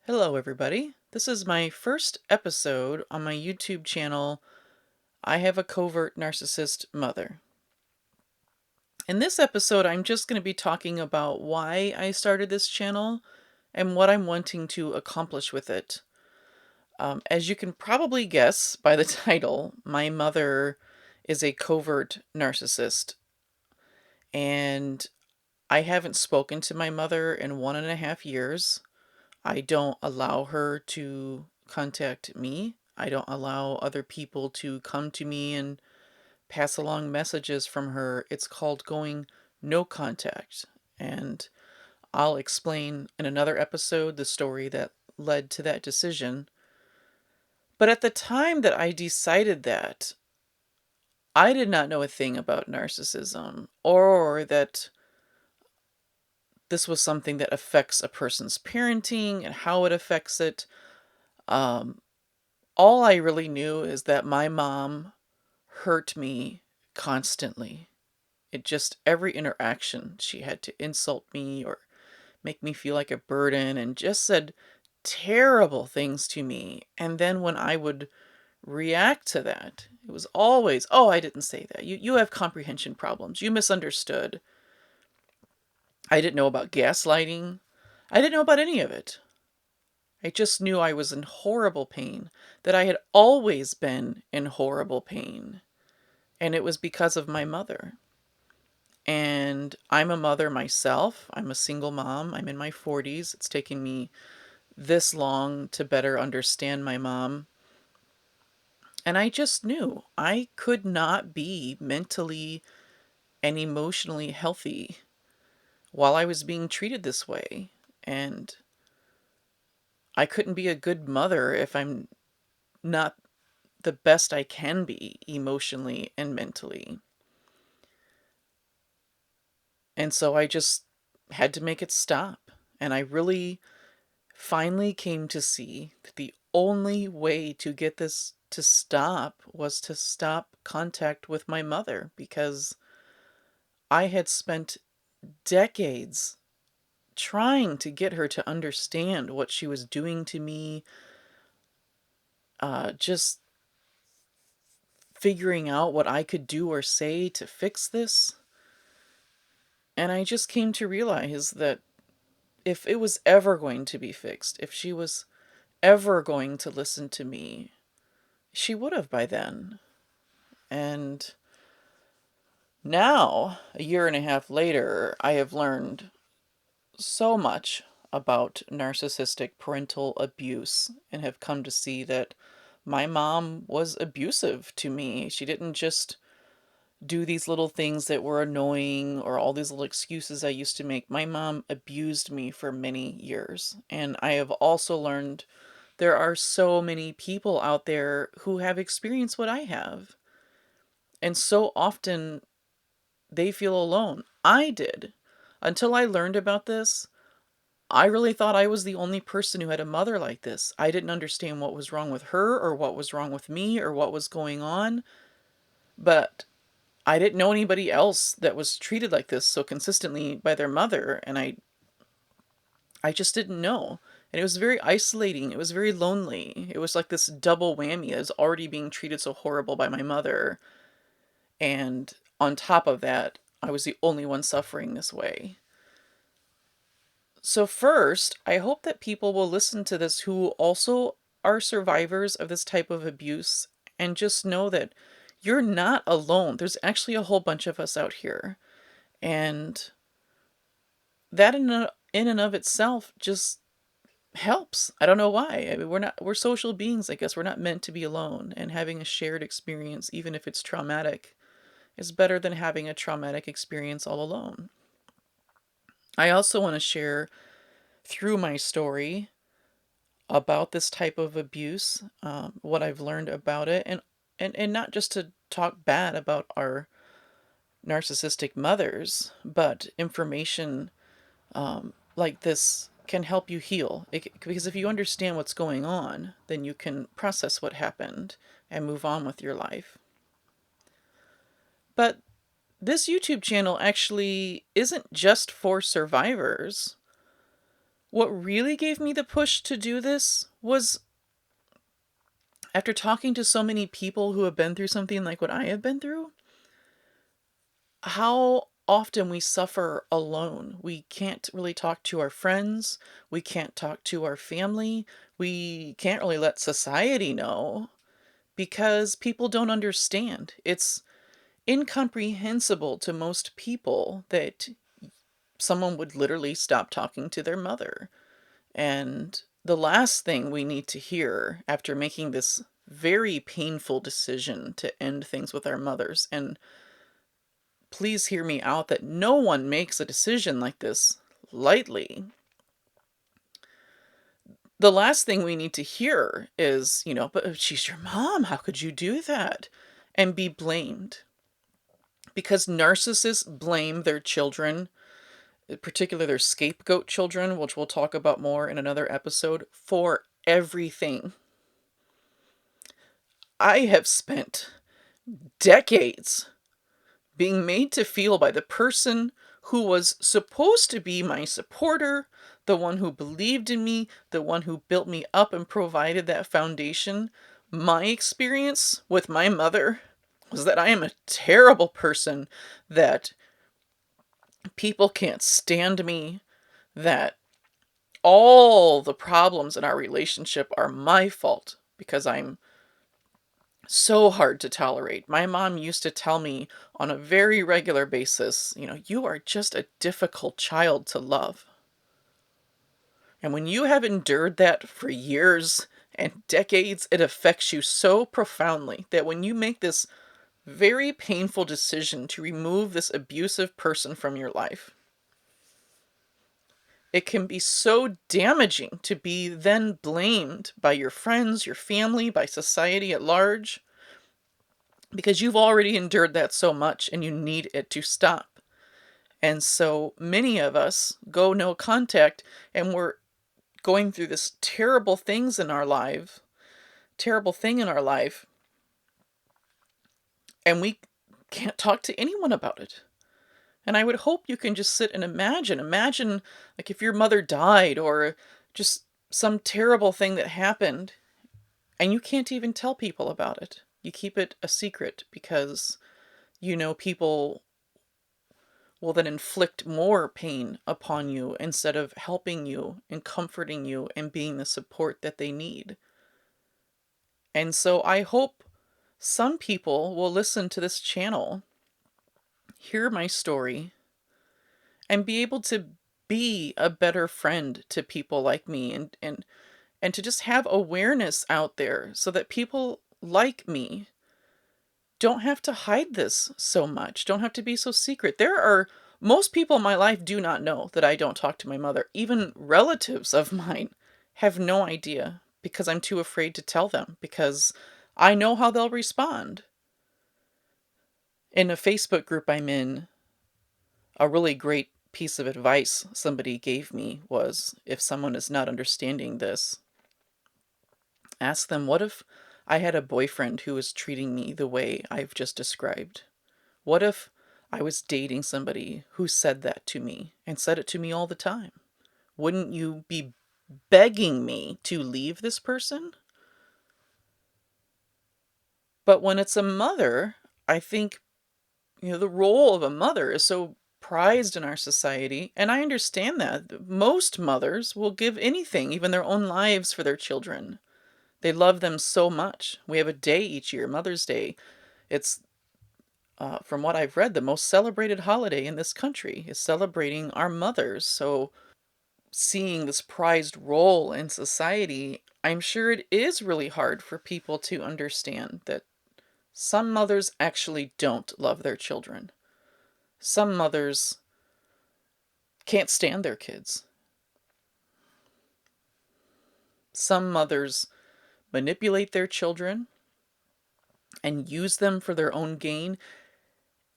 Hello, everybody. This is my first episode on my YouTube channel. I have a covert narcissist mother. In this episode, I'm just going to be talking about why I started this channel and what I'm wanting to accomplish with it. As you can probably guess by the title, my mother is a covert narcissist, and I haven't spoken to my mother in 1.5 years. I don't allow her to contact me. I don't allow other people to come to me and pass along messages from her. It's called going no contact. And I'll explain in another episode the story that led to that decision. But at the time that I decided that, I did not know a thing about narcissism or that this was something that affects a person's parenting and how it affects it. Um, all I really knew is that my mom hurt me constantly. It just, every interaction, she had to insult me or make me feel like a burden and just said terrible things to me. And then when I would react to that, it was always, oh, I didn't say that. You have comprehension problems. You misunderstood. I didn't know about gaslighting. I didn't know about any of it. I just knew I was in horrible pain, that I had always been in horrible pain. And it was because of my mother. And I'm a mother myself. I'm a single mom. I'm in my 40s. It's taken me this long to better understand my mom. And I just knew I could not be mentally and emotionally healthy while I was being treated this way. And I couldn't be a good mother if I'm not the best I can be emotionally and mentally. And so I just had to make it stop. And I really finally came to see that the only way to get this to stop was to stop contact with my mother, because I had spent decades trying to get her to understand what she was doing to me, just figuring out what I could do or say to fix this. And I just came to realize that if it was ever going to be fixed, if she was ever going to listen to me, she would have by then. And now, a year and a half later, I have learned so much about narcissistic parental abuse and have come to see that my mom was abusive to me. She didn't just do these little things that were annoying or all these little excuses I used to make. My mom abused me for many years. And I have also learned there are so many people out there who have experienced what I have. And so often they feel alone. I did. Until I learned about this, I really thought I was the only person who had a mother like this. I didn't understand what was wrong with her or what was wrong with me or what was going on. But I didn't know anybody else that was treated like this so consistently by their mother, and I just didn't know. And it was very isolating. It was very lonely. It was like this double whammy. I was already being treated so horrible by my mother, and on top of that, I was the only one suffering this way. So first, I hope that people will listen to this who also are survivors of this type of abuse and just know that you're not alone. There's actually a whole bunch of us out here. And that in and of itself just helps. I don't know why. I mean, we're social beings, I guess. We're not meant to be alone, and having a shared experience, even if it's traumatic, is better than having a traumatic experience all alone. I also want to share through my story about this type of abuse, what I've learned about it, and not just to talk bad about our narcissistic mothers, but information like this can help you heal. Because if you understand what's going on, then you can process what happened and move on with your life. But this YouTube channel actually isn't just for survivors. What really gave me the push to do this was after talking to so many people who have been through something like what I have been through, how often we suffer alone. We can't really talk to our friends. We can't talk to our family. We can't really let society know because people don't understand. It's incomprehensible to most people that someone would literally stop talking to their mother. And the last thing we need to hear after making this very painful decision to end things with our mothers, and please hear me out that no one makes a decision like this lightly. The last thing we need to hear is, but she's your mom. How could you do that? And be blamed. Because narcissists blame their children, particularly their scapegoat children, which we'll talk about more in another episode, for everything. I have spent decades being made to feel by the person who was supposed to be my supporter, the one who believed in me, the one who built me up and provided that foundation. My experience with my mother was that I am a terrible person, that people can't stand me, that all the problems in our relationship are my fault because I'm so hard to tolerate. My mom used to tell me on a very regular basis, you are just a difficult child to love. And when you have endured that for years and decades, it affects you so profoundly that when you make this very painful decision to remove this abusive person from your life, it can be so damaging to be then blamed by your friends, your family, by society at large, because you've already endured that so much and you need it to stop. And so many of us go no contact, and we're going through this terrible thing in our life, and we can't talk to anyone about it. And I would hope you can just sit and imagine like if your mother died or just some terrible thing that happened and you can't even tell people about it. You keep it a secret because people will then inflict more pain upon you instead of helping you and comforting you and being the support that they need. And so I hope some people will listen to this channel, hear my story, and be able to be a better friend to people like me, and to just have awareness out there so that people like me don't have to hide this so much, don't have to be so secret. Most people in my life do not know that I don't talk to my mother. Even relatives of mine have no idea because I'm too afraid to tell them because I know how they'll respond. In a Facebook group I'm in, a really great piece of advice somebody gave me was, if someone is not understanding this, ask them, what if I had a boyfriend who was treating me the way I've just described? What if I was dating somebody who said that to me and said it to me all the time? Wouldn't you be begging me to leave this person? But when it's a mother, I think, the role of a mother is so prized in our society, and I understand that. Most mothers will give anything, even their own lives, for their children. They love them so much. We have a day each year, Mother's Day. It's, from what I've read, the most celebrated holiday in this country is celebrating our mothers. So seeing this prized role in society, I'm sure it is really hard for people to understand that some mothers actually don't love their children. Some mothers can't stand their kids. Some mothers manipulate their children and use them for their own gain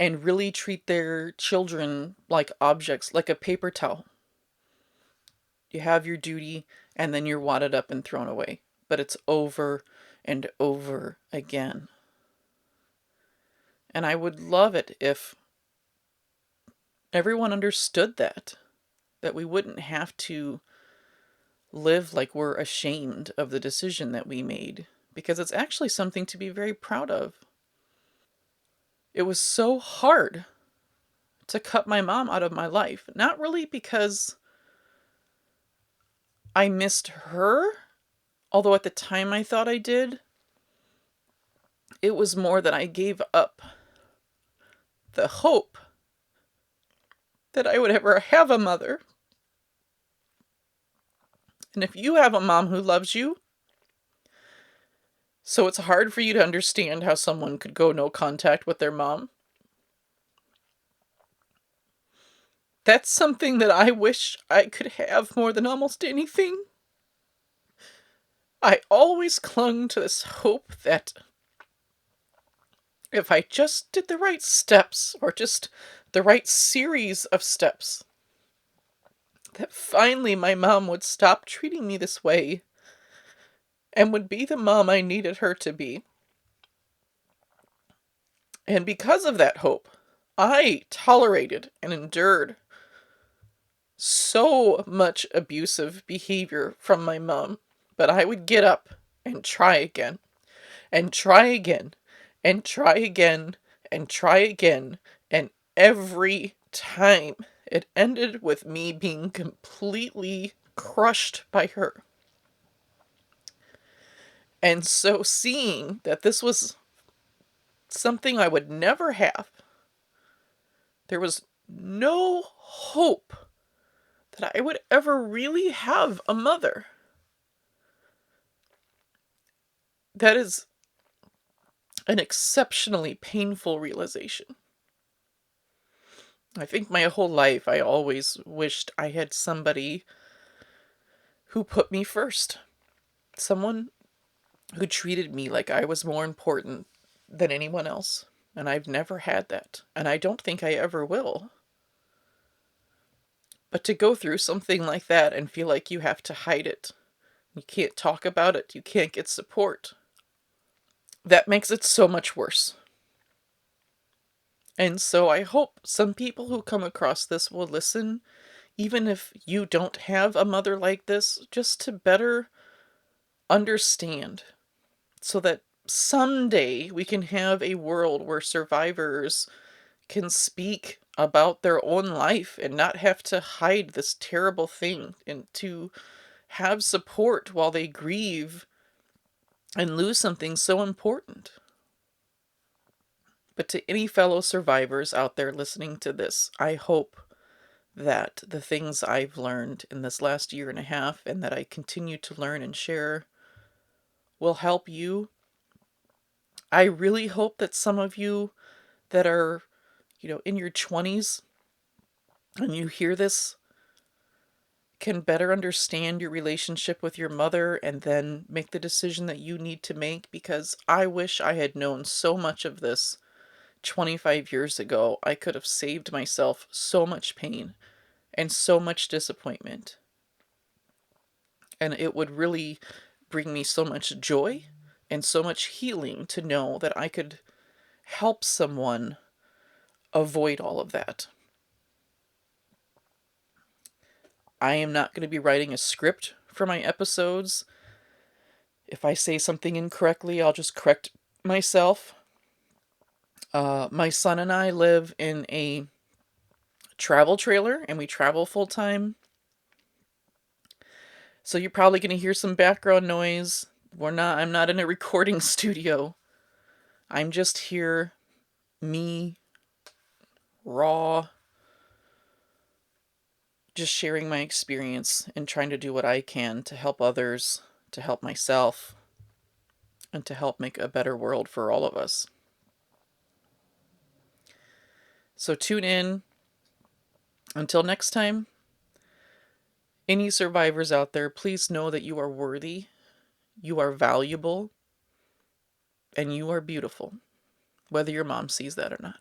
and really treat their children like objects, like a paper towel. You have your duty and then you're wadded up and thrown away. But it's over and over again. And I would love it if everyone understood that we wouldn't have to live like we're ashamed of the decision that we made, because it's actually something to be very proud of. It was so hard to cut my mom out of my life, not really because I missed her, although at the time I thought I did. It was more that I gave up the hope that I would ever have a mother. And if you have a mom who loves you, so it's hard for you to understand how someone could go no contact with their mom, that's something that I wish I could have more than almost anything. I always clung to this hope that if I just did the right steps, or just the right series of steps, that finally my mom would stop treating me this way and would be the mom I needed her to be. And because of that hope, I tolerated and endured so much abusive behavior from my mom. But I would get up and try again, and try again, and try again, and try again. And every time it ended with me being completely crushed by her. And so seeing that this was something I would never have, there was no hope that I would ever really have a mother. That is an exceptionally painful realization. I think my whole life I always wished I had somebody who put me first. Someone who treated me like I was more important than anyone else. And I've never had that. And I don't think I ever will. But to go through something like that and feel like you have to hide it, you can't talk about it, you can't get support, that makes it so much worse. And so I hope some people who come across this will listen, even if you don't have a mother like this, just to better understand, so that someday we can have a world where survivors can speak about their own life and not have to hide this terrible thing, and to have support while they grieve and lose something so important. But to any fellow survivors out there listening to this, I hope that the things I've learned in this last year and a half, and that I continue to learn and share, will help you. I really hope that some of you that are, in your 20s and you hear this can better understand your relationship with your mother and then make the decision that you need to make, because I wish I had known so much of this 25 years ago. I could have saved myself so much pain and so much disappointment. And it would really bring me so much joy and so much healing to know that I could help someone avoid all of that. I am not going to be writing a script for my episodes. If I say something incorrectly, I'll just correct myself. My son and I live in a travel trailer, and we travel full time. So you're probably going to hear some background noise. I'm not in a recording studio. I'm just here, me, raw, just sharing my experience and trying to do what I can to help others, to help myself, and to help make a better world for all of us. So tune in. Until next time, any survivors out there, please know that you are worthy, you are valuable, and you are beautiful, whether your mom sees that or not.